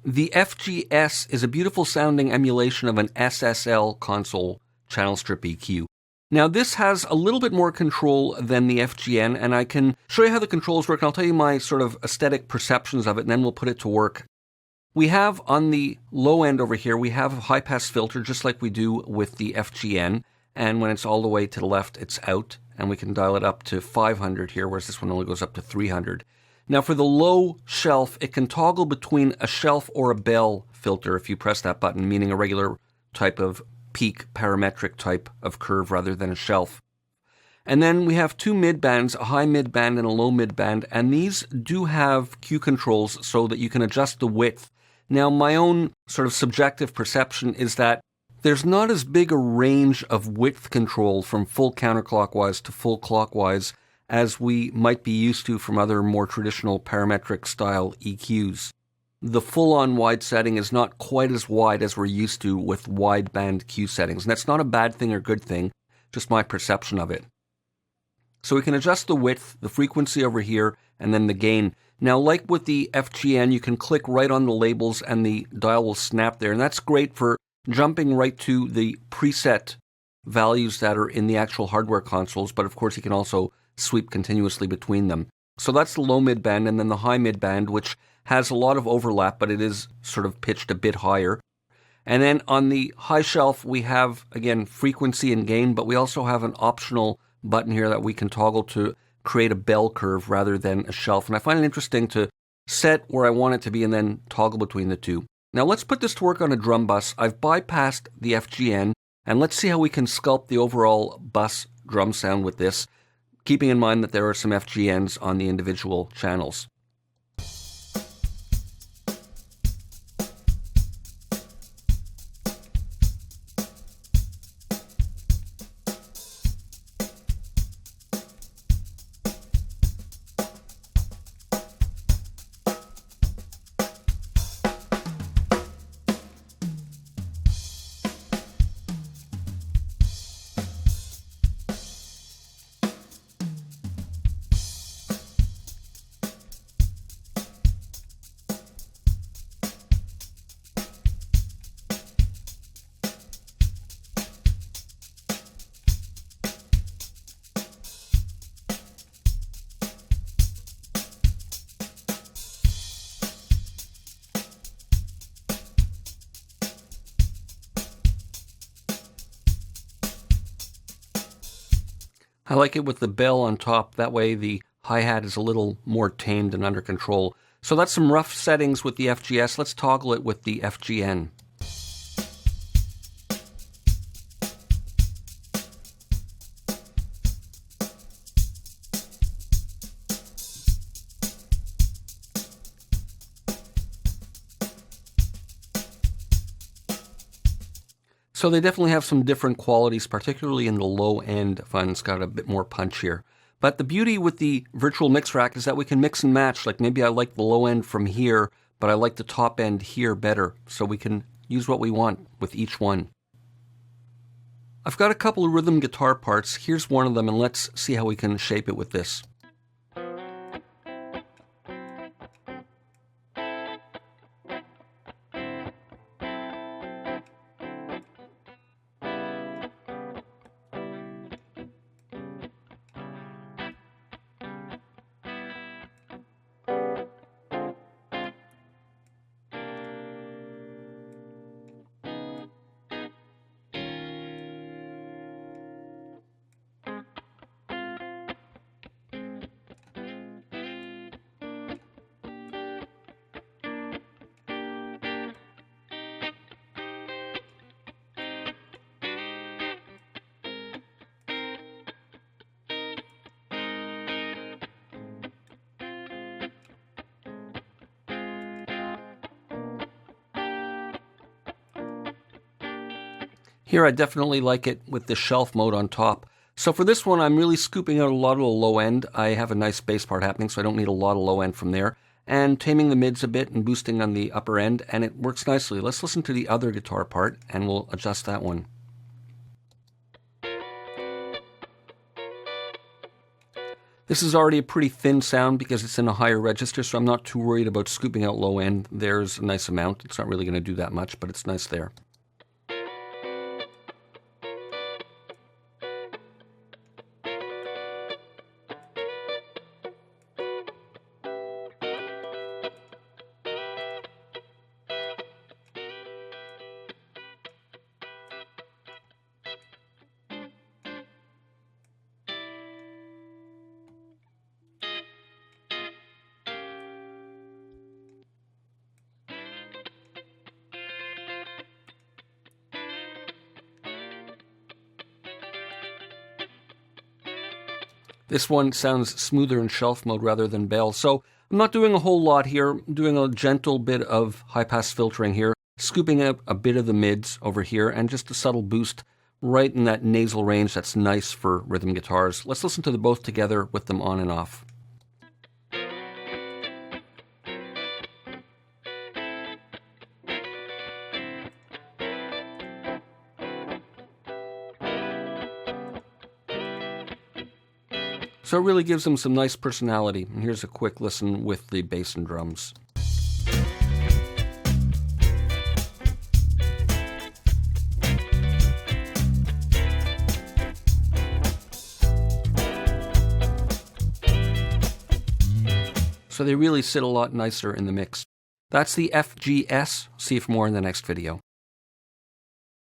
The FGS is a beautiful sounding emulation of an SSL console channel strip EQ. Now this has a little bit more control than the FGN, and I can show you how the controls work, and I'll tell you my sort of aesthetic perceptions of it, and then we'll put it to work. We have on the low end over here, we have a high pass filter just like we do with the FGN, and when it's all the way to the left, it's out, and we can dial it up to 500 here, whereas this one only goes up to 300. Now for the low shelf, it can toggle between a shelf or a bell filter if you press that button, meaning a regular type of peak parametric type of curve rather than a shelf. And then we have two mid-bands, a high mid-band and a low mid-band, and these do have Q controls so that you can adjust the width. Now my own sort of subjective perception is that there's not as big a range of width control from full counterclockwise to full clockwise as we might be used to from other more traditional parametric style EQs. The full-on wide setting is not quite as wide as we're used to with wideband Q settings. And that's not a bad thing or good thing, just my perception of it. So we can adjust the width, the frequency over here, and then the gain. Now, like with the FGN, you can click right on the labels and the dial will snap there. And that's great for jumping right to the preset values that are in the actual hardware consoles. But of course, you can also sweep continuously between them. So that's the low mid-band, and then the high mid-band, which has a lot of overlap, but it is sort of pitched a bit higher. And then on the high shelf, we have, again, frequency and gain, but we also have an optional button here that we can toggle to create a bell curve rather than a shelf. And I find it interesting to set where I want it to be and then toggle between the two. Now let's put this to work on a drum bus. I've bypassed the FGN, and let's see how we can sculpt the overall bus drum sound with this, keeping in mind that there are some FGNs on the individual channels. I like it with the bell on top. That way the hi-hat is a little more tamed and under control. So that's some rough settings with the FGS. Let's toggle it with the FGN. So they definitely have some different qualities, particularly in the low end. I find it's got a bit more punch here. But the beauty with the virtual mix rack is that we can mix and match. Like maybe I like the low end from here, but I like the top end here better. So we can use what we want with each one. I've got a couple of rhythm guitar parts. Here's one of them, and let's see how we can shape it with this. Here I definitely like it with the shelf mode on top. So for this one, I'm really scooping out a lot of the low end. I have a nice bass part happening, so I don't need a lot of low end from there. And taming the mids a bit and boosting on the upper end, and it works nicely. Let's listen to the other guitar part, and we'll adjust that one. This is already a pretty thin sound because it's in a higher register, so I'm not too worried about scooping out low end. There's a nice amount. It's not really going to do that much, but it's nice there. This one sounds smoother in shelf mode rather than bell. So I'm not doing a whole lot here. I'm doing a gentle bit of high-pass filtering here, scooping out a bit of the mids over here, and just a subtle boost right in that nasal range that's nice for rhythm guitars. Let's listen to them both together with them on and off. So it really gives them some nice personality. And here's a quick listen with the bass and drums. So they really sit a lot nicer in the mix. That's the FGS. See you for more in the next video.